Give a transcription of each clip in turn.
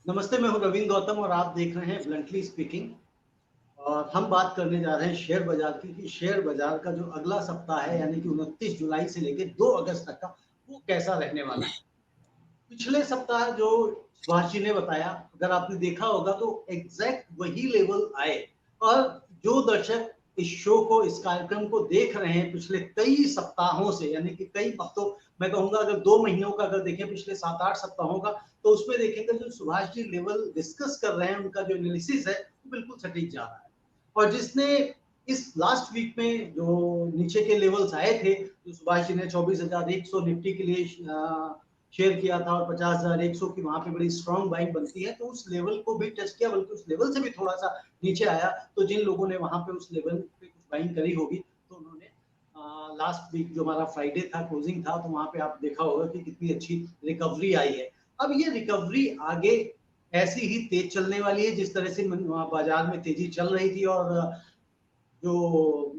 नमस्ते, मैं हूं रविंद्र गौतम और आप देख रहे हैं ब्लंटली स्पीकिंग। और हम बात करने जा रहे हैं शेयर बाजार की कि शेयर बाजार का जो अगला सप्ताह है यानी कि 29 जुलाई से लेकर 2 अगस्त तक का वो कैसा रहने वाला है। पिछले सप्ताह जो सुभाष जी ने बताया, अगर आपने देखा होगा तो एग्जैक्ट वही लेवल आए। और जो दर्शक इस शो को, इस कार्यक्रम को देख रहे हैं पिछले कई सप्ताहों से, यानी कि कई हफ्तों, मैं कहूंगा अगर 2 महीनों का अगर देखें, पिछले 7-8 सप्ताहों का, तो उसमें देखेंगे जो सुभाष जी लेवल डिस्कस कर रहे हैं, उनका जो एनालिसिस है वो बिल्कुल सटीक जा रहा है। और जिसने इस लास्ट वीक में जो नीचे के लेवल्स आए थे, जो सुभाष जी ने 24,100 निफ्टी के लिए शेयर किया था और 50,100 की वहां पे बड़ी स्ट्रॉन्ग बाइंग बनती है, तो उस लेवल को भी टच किया, बल्कि उस लेवल से भी थोड़ा सा नीचे आया। तो जिन लोगों ने वहां पे उस लेवल पे कुछ बाइंग करी होगी, तो उन्होंने लास्ट वीक जो हमारा फ्राइडे था, क्लोजिंग था, तो वहां पे आप देखा होगा कि कितनी अच्छी रिकवरी आई है। अब ये रिकवरी आगे ऐसी ही तेज चलने वाली है जिस तरह से बाजार में तेजी चल रही थी। और जो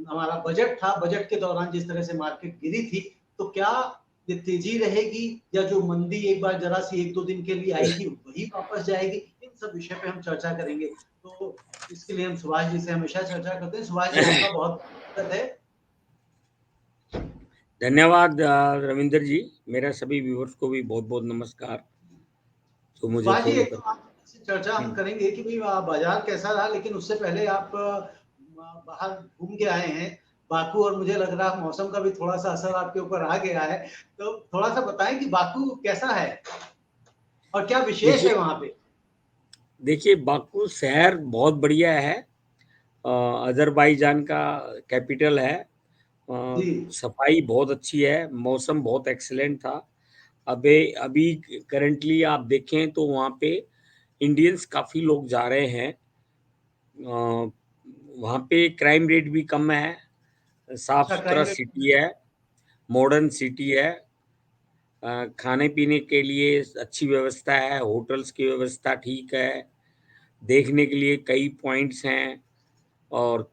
हमारा बजट था, बजट के दौरान जिस तरह से मार्केट गिरी थी, तो क्या ये तेजी रहेगी या जो मंदी एक बार जरा सी 1-2 दिन के लिए आई थी वही वापस जाएगी, इन सब विषय पे हम चर्चा करेंगे। तो इसके लिए हम सुभाष जी से हमेशा चर्चा करते हैं। सुभाष जी, आपका बहुत स्वागत है। धन्यवाद रविंदर जी। मेरा सभी व्यूअर्स को भी बहुत बहुत नमस्कार जो मुझे सुभाष जी, फॉलो एक कर। तो आपसे चर्चा हम करेंगे कि भाई बाजार कैसा रहा, लेकिन उससे पहले आप बाहर घूम के आए हैं बाकू, और मुझे लग रहा है मौसम का भी थोड़ा सा असर आपके ऊपर आ गया है। तो थोड़ा सा बताएं कि बाकू कैसा है और क्या विशेष है देखिए वहां पे। देखिए बाकू शहर बहुत बढ़िया है। अजरबैजान का कैपिटल है। जी। सफाई बहुत अच्छी है, मौसम बहुत एक्सीलेंट था। अबे अभी करंटली आप देखें तो वहाँ पे इंडियंस काफ़ी लोग जा रहे हैं। वहाँ पे क्राइम रेट भी कम है, साफ अच्छा, सुथरा क्राइम रेट। सिटी है, मॉडर्न सिटी है। खाने पीने के लिए अच्छी व्यवस्था है, होटल्स की व्यवस्था ठीक है, देखने के लिए कई पॉइंट्स हैं। और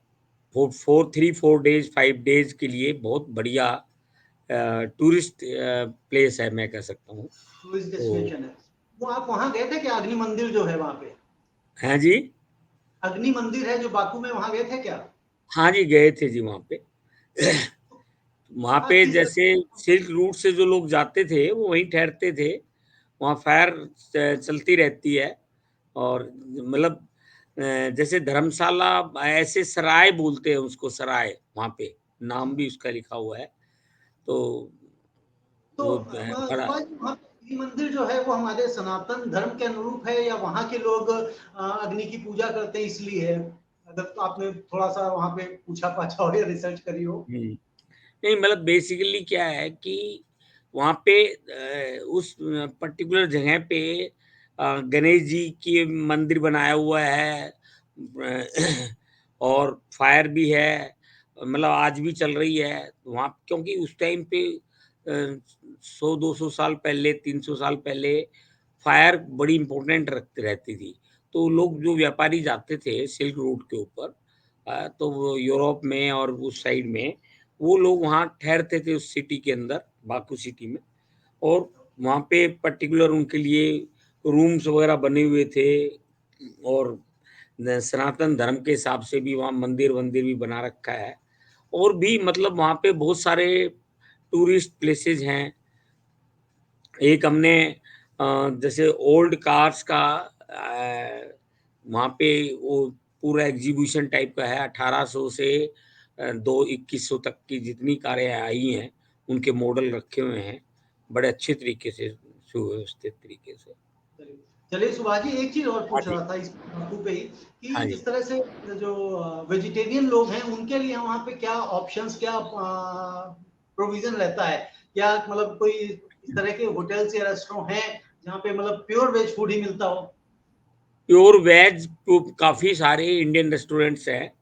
3-4 डेज 5 डेज के लिए बहुत बढ़िया टूरिस्ट प्लेस है, मैं कह सकता हूँ। टूरिस्ट तो डेस्टिनेशन है। वो आप वहां गए थे क्या, अग्नि मंदिर जो है वहां पे? हाँ जी। अग्नि मंदिर है जो बाकू में, वहां गए थे क्या? हाँ जी, गए थे जी वहाँ पे। वहाँ वहां पे किस तरह जैसे सिल्क रूट से जो लोग जाते थे वो वहीं ठहरते थे। वहाँ फायर चलती रहती है। और मतलब जैसे धर्मशाला, ऐसे सराय बोलते हैं उसको, सराय वहाँ पे नाम भी उसका लिखा हुआ है। तो तो वो बड़ा। सुभाष जी, वहाँ पे अग्नि मंदिर जो है वो हमारे सनातन धर्म के अनुरूप है या वहाँ के लोग अग्नि की पूजा करते हैं इसलिए है? अगर तो आपने थोड़ा सा वहाँ पे पूछा पाछा हो या रिसर्च करी हो। नहीं, मतलब बेसिकली क्या है कि वहाँ पे उस पर्टिकुलर जगह पे गणेश जी की मंदिर बनाया हुआ है। और फायर भी है, मतलब आज भी चल रही है वहाँ, क्योंकि उस टाइम पे 100-200 साल पहले, 300 साल पहले फायर बड़ी इम्पोर्टेंट रखती रहती थी। तो लोग जो व्यापारी जाते थे सिल्क रूट के ऊपर, तो वो यूरोप में और उस साइड में, वो लोग वहाँ ठहरते थे उस सिटी के अंदर, बाकू सिटी में। और वहाँ पे पर्टिकुलर उनके लिए रूम्स वगैरह बने हुए थे। और सनातन धर्म के हिसाब से भी वहाँ मंदिर-वंदिर भी बना रखा है। और भी मतलब वहाँ पे बहुत सारे टूरिस्ट प्लेसेस हैं। एक हमने जैसे ओल्ड कार्स का वहाँ पे वो पूरा एग्जीबिशन टाइप का है। 1800 से 2100 तक की जितनी कारें आई हैं, उनके मॉडल रखे हुए हैं बड़े अच्छे तरीके से, सुव्यवस्थित तरीके से। चलिए चलिए सुभाष जी, एक चीज और हाँ पूछ जी। रहा था इस बाकू पे ही कि हाँ जी। जिस तरह से जो वेजिटेरियन लोग हैं उनके लिए वहाँ पे क्या ऑप्शंस, क्या प्रोविजन रहता है? क्या मतलब कोई इस तरह के होटल्स या रेस्टोरेंट हैं जहाँ पे मतलब प्योर वेज फूड ही मिलता हो? प्योर वेज तो काफ़ी सारे इंडियन रेस्टोरेंट्स हैं।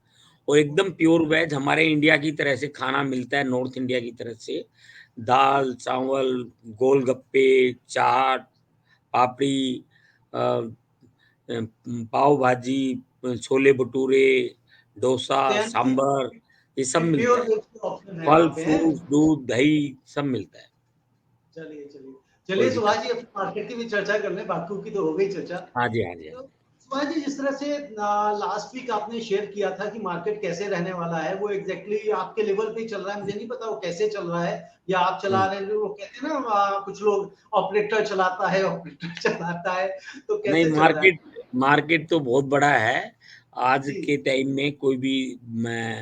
और एकदम प्योर वेज हमारे इंडिया की तरह से खाना मिलता है, नॉर्थ इंडिया की तरह से। दाल, चावल, गोलगप्पे, चाट, पापड़ी, अ, पाव भाजी, छोले भटूरे, डोसा, तो यानी सांभर, ये सब कि मिलता प्योर है। वेज के ऑप्शन है फल, वहाँ पे, हैं? फ्रूट्स, दूध, दही सब मिलता है। चलिए चलिए। चलिए कोई सुभाष दिक्कत जी, अब मार्केट की भी चर्चा कर लें, बाकी की तो हो गई चर्चा। हाँ जी, हाँ जी, हाँ तो जी। सुभाष जी, जिस तरह से लास्ट वीक आपने शेयर किया था कि मार्केट कैसे रहने वाला है, वो एग्जैक्टली आपके लेवल पे ही चल रहा है। मुझे नहीं पता वो कैसे चल रहा है, या आप चला हुँ। रहे हैं, वो कहते हैं ना कुछ लोग ऑपरेटर चलाता है, ऑपरेटर चलाता है, तो नहीं, कैसे चल रहा है? मार्केट मार्केट तो बहुत बड़ा है। आज जी। के टाइम में कोई भी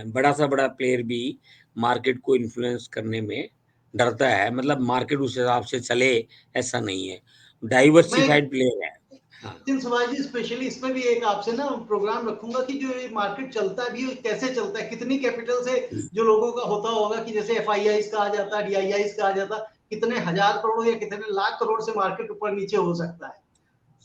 बड़ा से बड़ा प्लेयर भी मार्केट को इन्फ्लुएंस करने में डरता है। मतलब मार्केट उस हिसाब से चले, ऐसा नहीं है। मैं डाइवर्सिफाइड प्लेयर है। हाँ। एक दिन सुभाष जी, स्पेशली इसमें भी एक आपसे ना प्रोग्राम रखूंगा कि जो ये मार्केट चलता भी है, कैसे चलता है, कितनी कैपिटल से जो लोगों का होता होगा, कि जैसे एफआईआई कहा जाता है, डीआईआई कहा जाता, कितने हजार करोड़ या कितने लाख करोड़ से मार्केट ऊपर नीचे हो सकता है।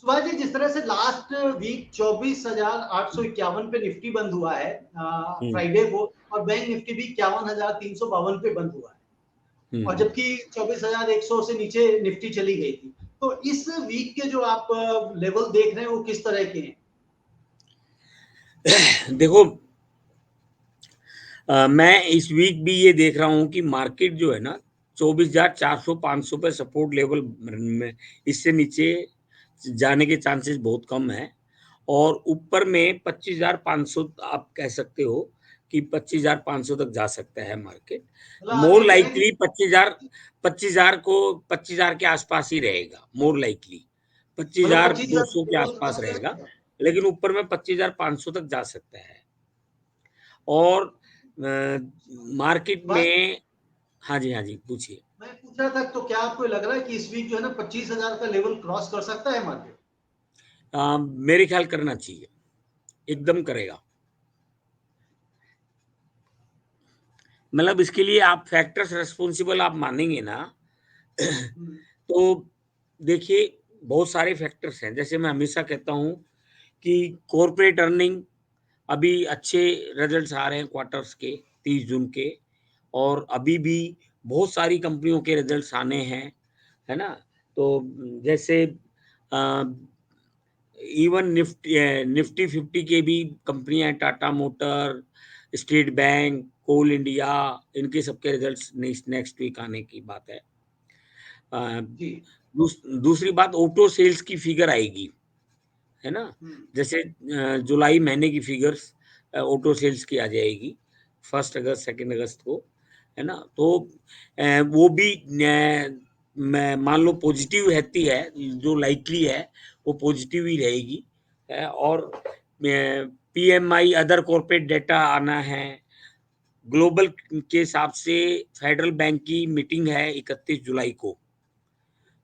सुभाष जी, जिस तरह से लास्ट वीक 24,851 पे निफ्टी बंद हुआ है हुँ, फ्राइडे को, और बैंक निफ्टी भी 51,352 पे बंद हुआ है, हुँ, और हुँ। जबकि 24,100 से नीचे निफ्टी चली गई थी। तो इस वीक के जो आप लेवल देख रहे हैं, वो किस तरह के हैं? देखो, मैं इस वीक भी ये देख रहा हूँ कि मार्केट जो है ना 24,400-500 पे सपोर्ट लेवल में, इससे नीचे जाने के चांसेस बहुत कम हैं और ऊपर में 25,500 आप कह सकते हो कि 25,500 तक जा सकता है मार्केट। मतलब आप मोर ये कह रहे हैं लाइकली कि 25,000 के आसपास ही रहेगा, मोर लाइकली मतलब 25,000 25,200 के लेवल आसपास क्रॉस कर रहेगा, सकता है? लेकिन ऊपर में 25,500 तक जा सकता है। और मार्केट बात में हाँ जी, हाँ जी, पूछिए। मैं पूछ रहा था, तो क्या आपको लग रहा है कि इस वीक जो है ना 25,000 का लेवल क्रॉस कर सकता है मार्केट? मेरे ख्याल करना चाहिए, एकदम करेगा। मतलब इसके लिए आप फैक्टर्स रिस्पॉन्सिबल आप मानेंगे ना, हम्म, तो देखिए बहुत सारे फैक्टर्स हैं। जैसे मैं हमेशा कहता हूँ कि कॉर्पोरेट अर्निंग अभी अच्छे रिजल्ट्स आ रहे हैं क्वार्टर्स के 30 जून के और अभी भी बहुत सारी कंपनियों के रिजल्ट्स आने हैं, है ना? तो जैसे अ, इवन निफ्टी 50 के भी कंपनियाँ हैं, टाटा मोटर, स्टेट बैंक, कोल इंडिया, इनके सबके रिजल्ट्स नेक्स्ट वीक आने की बात है। अ, जी। दूसरी बात ऑटो सेल्स की फिगर आएगी, है ना? हम्म, जैसे जुलाई महीने की फिगर्स ऑटो सेल्स की आ जाएगी, 1 अगस्त, 2 अगस्त को, है ना? तो वो भी मैं मान लो पॉजिटिव रहती है, जो लाइकली है, वो पॉजिटिव ही रहेगी। और पीएमआई अदर कॉर्पोरेट डेटा आना है। ग्लोबल के हिसाब से फेडरल बैंक की मीटिंग है 31 जुलाई को।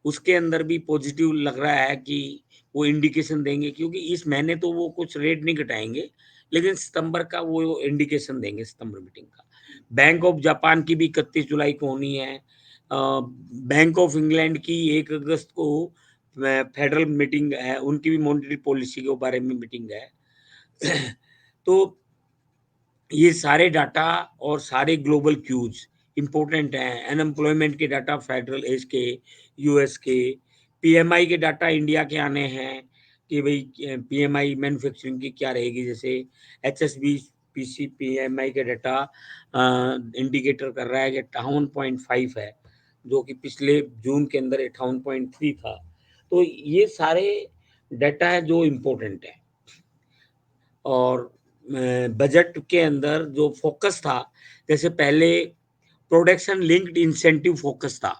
उसके अंदर भी पॉजिटिव लग रहा है कि वो इंडिकेशन देंगे क्योंकि इस महीने तो वो कुछ रेट नहीं घटाएँगे, लेकिन सितंबर का वो इंडिकेशन देंगे सितंबर मीटिंग का। बैंक ऑफ जापान की भी 31 जुलाई को होनी है। बैंक ऑफ इंग्लैंड की 1 अगस्त को फेडरल मीटिंग है, उनकी भी मॉनेटरी पॉलिसी के बारे में मीटिंग है। तो ये सारे डाटा और सारे ग्लोबल क्यूज़ इम्पोर्टेंट हैं। अनएम्प्लॉयमेंट के डाटा फेडरल एज के, यूएस के, पीएमआई के डाटा इंडिया के आने हैं कि भई पीएमआई मैन्युफैक्चरिंग की क्या रहेगी। जैसे एचएसबीपीसी पीएमआई के डाटा इंडिकेटर कर रहा है कि 58.5 है, जो कि पिछले जून के अंदर 58.3 था। तो ये सारे डाटा हैं जो इम्पोर्टेंट हैं। और बजट के अंदर जो फ़ोकस था, जैसे पहले प्रोडक्शन लिंक्ड इंसेंटिव फ़ोकस था,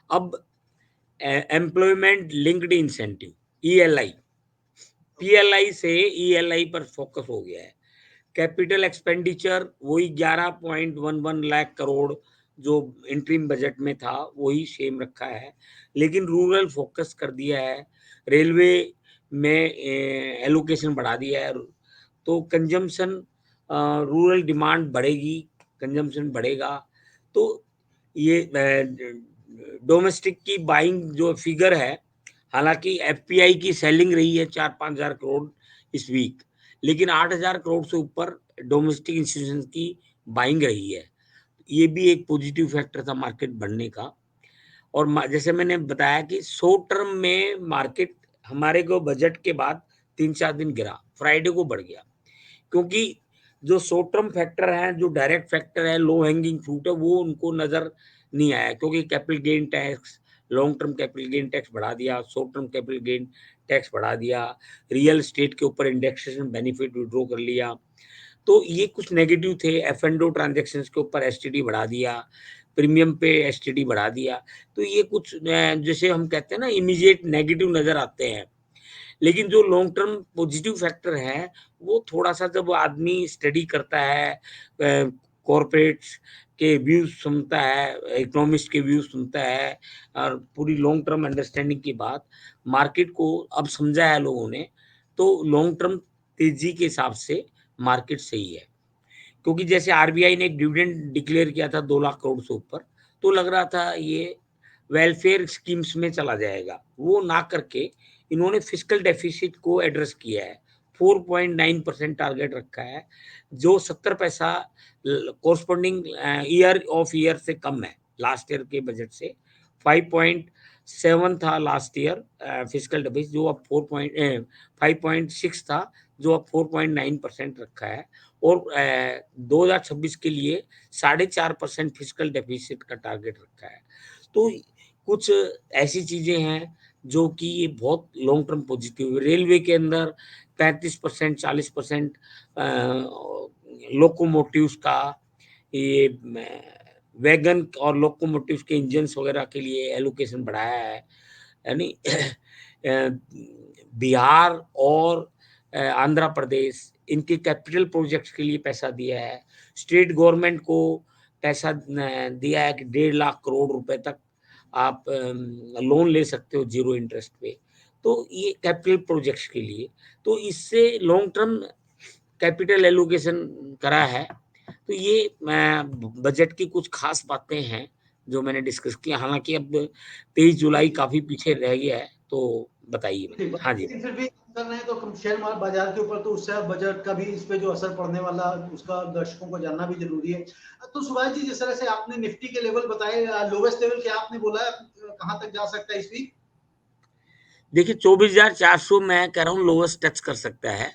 अब employment linked incentive ELI, PLI से ईएलआई पर फ़ोकस हो गया है। कैपिटल एक्सपेंडिचर वही 11.11 लाख करोड़ जो इंटरिम बजट में था, वही सेम रखा है, लेकिन रूरल फ़ोकस कर दिया है। रेलवे में एलोकेशन बढ़ा दिया है। तो कंजम्पशन रूरल डिमांड बढ़ेगी, कंजम्पशन बढ़ेगा। तो ये डोमेस्टिक की बाइंग जो फिगर है, हालाँकि एफपीआई की सेलिंग रही है 4-5 हज़ार करोड़ इस वीक, लेकिन 8,000 करोड़ से ऊपर डोमेस्टिक इंस्टीट्यूशंस की बाइंग रही है। ये भी एक पॉजिटिव फैक्टर था मार्केट बढ़ने का। और जैसे मैंने बताया कि शॉर्ट टर्म में मार्केट हमारे को बजट के बाद 3-4 दिन गिरा, फ्राइडे को बढ़ गया। क्योंकि जो शॉर्ट टर्म फैक्टर हैं, जो डायरेक्ट फैक्टर है, लो हैंगिंग फ्रूट है, वो उनको नज़र नहीं आया क्योंकि capital gain tax, long term capital gain tax बढ़ा दिया, short term capital gain tax बढ़ा दिया, रियल एस्टेट के ऊपर इंडेक्सेशन बेनिफिट विड्रॉ कर लिया। तो ये कुछ नेगेटिव थे। एफ&ओ ट्रांजैक्शंस के ऊपर एसटीडी बढ़ा दिया, प्रीमियम पे एसटीडी बढ़ा दिया। तो ये कुछ जैसे हम कहते हैं ना इमीडिएट नेगेटिव नजर आते हैं, लेकिन जो लॉन्ग टर्म पॉजिटिव फैक्टर है वो थोड़ा सा जब आदमी स्टडी करता है, कॉरपोरेट्स के व्यूज सुनता है, इकोनॉमिस्ट के व्यूज सुनता है, और पूरी लॉन्ग टर्म अंडरस्टैंडिंग की बात मार्केट को अब समझा है लोगों ने, तो लॉन्ग टर्म तेजी के हिसाब से मार्केट सही है। क्योंकि जैसे आरबीआई ने एक डिविडेंड डिक्लेयर किया था 2 लाख करोड़ से ऊपर, तो लग रहा था ये वेलफेयर स्कीम्स में चला जाएगा, वो ना करके इन्होंने फिस्कल डेफिसिट को एड्रेस किया है। 4.9% टारगेट रखा है, जो 70 पैसा कोरस्पॉन्डिंग ईयर ऑफ ईयर से कम है। लास्ट ईयर के बजट से 5.7 था लास्ट ईयर फिस्कल डेफिसिट, जो अब 5.6 था, जो अब 4.9% रखा है। और 2026 के लिए 4.5% फिस्कल डेफिसिट का टारगेट रखा है। तो कुछ ऐसी चीजें हैं जो कि ये बहुत लॉन्ग टर्म पॉजिटिव। रेलवे के अंदर 35%, 40% लोकोमोटिव्स का, ये वैगन और लोकोमोटिव्स के इंजन्स वगैरह के लिए एलोकेशन बढ़ाया है। यानी बिहार और आंध्र प्रदेश इनके कैपिटल प्रोजेक्ट्स के लिए पैसा दिया है। स्टेट गवर्नमेंट को पैसा दिया है कि 1.5 लाख करोड़ रुपए तक आप लोन ले सकते हो जीरो इंटरेस्ट पे। तो ये कैपिटल प्रोजेक्ट्स के लिए, तो इससे लॉन्ग टर्म कैपिटल एलोकेशन करा है। तो ये बजट की कुछ खास बातें हैं जो मैंने डिस्कस किया। हालांकि अब 23 जुलाई काफी पीछे रह गया है, तो बताइए ठीक मैंने। है, हाँ जी। लेकिन फिर भी कर रहे हैं तो शेयर मार्केट बाजार के ऊपर तो उससे बजट का भी इस पे जो असर पड़ने वाला उसका दर्शकों को जानना भी जरूरी है। तो सुभाष जी, जिस तरह से आपने निफ्टी के लेवल बताए, लोवेस्ट लेवल क्या आपने बोला कहां तक जा सकता है इस वीक? देखिए 24,400 मैं कह रहा हूँ लोवेस्ट टच कर सकता है,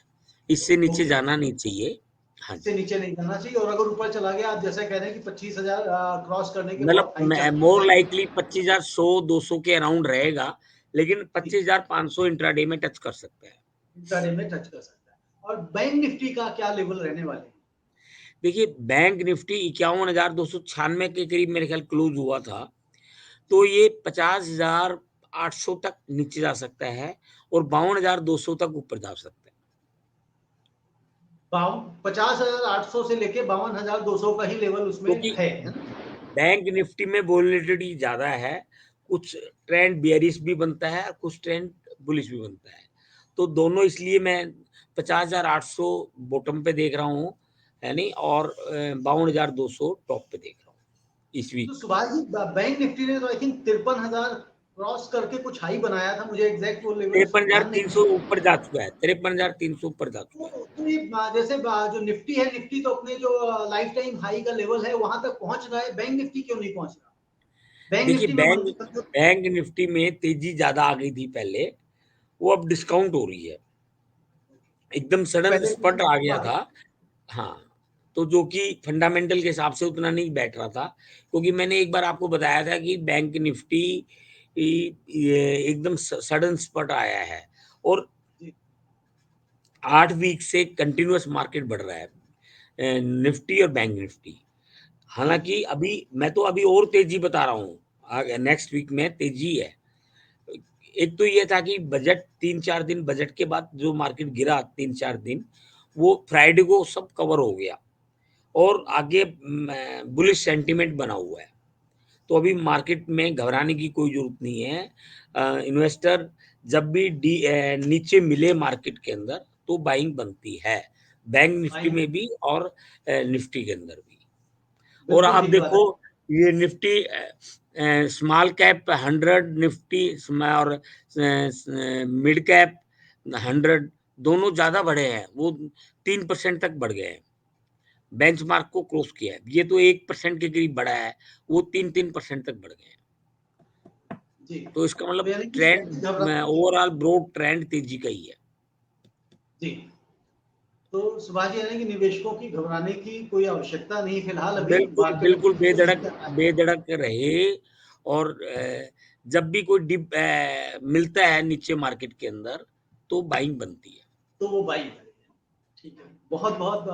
इससे नीचे ओके, जाना नहीं चाहिए। हाँ इससे जी। नीचे नहीं जाना चाहिए, और अगर ऊपर चला गया, आप जैसा कह रहे हैं कि 25,000 क्रॉस करने के मतलब बहुत हाई चांसेस मोर है, लाइकली 25,100-200 के अराउंड रहेगा, लेकिन 25,500 इंट्राडे में टच कर सकता है। इंट्राडे में टच कर सकता है। और बैंक निफ्टी का क्या लेवल रहने वाले हैं? देखिए बैंक निफ्टी 51,296 के करीब मेरे ख्याल क्लोज हुआ था, तो ये 50,800 तक नीचे जा सकता है और 52,200 तक ऊपर जा सकता है। 50,800 से लेके 52,200 का ही लेवल उसमें क्योंकि है ना? बैंक निफ्टी में वोलेटिलिटी ज्यादा है, कुछ ट्रेंड बियरिश भी बनता है, कुछ ट्रेंड बुलिश भी बनता है। तो दोनों, इसलिए मैं 50,800 बॉटम पे देख रहा हूँ, है नहीं, और 52,200 टॉप पे देख रहा हूँ इस तो week. Subhash ji, bank Nifty ने तो आई थिंक 53,000 क्रॉस करके कुछ हाई बनाया था, मुझे एग्जैक्ट वो लेवल ध्यान नहीं 53,300 ऊपर जा चुका है, 53,300 ऊपर जा चुका है। तो ये जैसे जो निफ्टी है, निफ्टी तो अपने जो लाइफ टाइम हाई का लेवल है वहां तक पहुंच रहा है, बैंक निफ्टी क्यों नहीं पहुंच रहा? बैंक देखिए निफ्टी में बैंक मंथली कमजोर। बैंक निफ्टी में तेजी ज्यादा आ गई थी पहले, वो अब डिस्काउंट हो रही है। एकदम तो सडन पहले स्पट आ गया था। हाँ, तो जो कि फंडामेंटल के हिसाब से उतना नहीं बैठ रहा था, क्योंकि मैंने एक बार आपको बताया था कि बैंक निफ्टी ये एकदम सडन स्पट आया है, और 8 वीक से कंटिन्यूअस मार्केट बढ़ रहा है, निफ्टी और बैंक निफ्टी। जी हालांकि अभी मैं तो अभी और तेजी बता रहा हूँ, नेक्स्ट वीक में तेजी है। एक तो ये था कि बजट 3-4 दिन, बजट के बाद जो मार्केट गिरा 3-4 दिन, वो फ्राइडे को सब कवर हो गया, और आगे बुलिश सेंटीमेंट बना हुआ है। तो अभी मार्केट में घबराने की कोई जरूरत नहीं है। इन्वेस्टर जब भी नीचे मिले मार्केट के अंदर तो बाइंग बनती है, बैंक निफ्टी बाइंग, में भी और निफ्टी के अंदर भी। और बिल्कुल आप ठीक बात देखो, है। ये निफ्टी स्मॉल कैप 100 निफ्टी और मिड कैप 100 दोनों ज्यादा बढ़े हैं, वो 3% तक बढ़ गए हैं, बेंचमार्क को क्रॉस किया है। ये तो 1% के करीब बढ़ा है, वो 3-3% तक बढ़ गए हैं। जी, तो इसका तो मतलब यानी कि ट्रेंड, घबराने की, ओवरऑल ब्रॉड ट्रेंड तेजी का ही है। जी, तो सुभाष जी, यानी कि निवेशकों की घबराने की कोई आवश्यकता नहीं फिलहाल, अभी बिल्कुल मार्केट बिल्कुल अपनी बेधड़क कर रहा है। बेधड़क रहे, और जब भी कोई डिप मिलता है नीचे मार्केट के अंदर, तो बाइंग बनती है। तो वो बाई करेंगे। ठीक है। बहुत-बहुत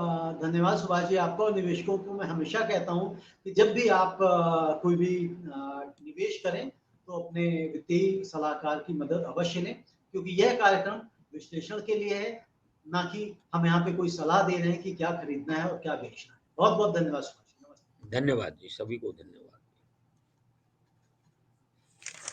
धन्यवाद सुभाष जी आपका। और निवेशकों को मैं हमेशा कहता हूँ कि जब भी आप कोई भी निवेश करें, तो अपने वित्तीय सलाहकार की मदद अवश्य लें, क्योंकि यह कार्यक्रम विश्लेषण के लिए है, ना कि हम यहाँ पे कोई सलाह दे रहे हैं कि क्या खरीदना है और क्या बेचना है। बहुत-बहुत धन्यवाद सुभाष जी। नमस्ते। धन्यवाद जी, सभी को धन्यवाद।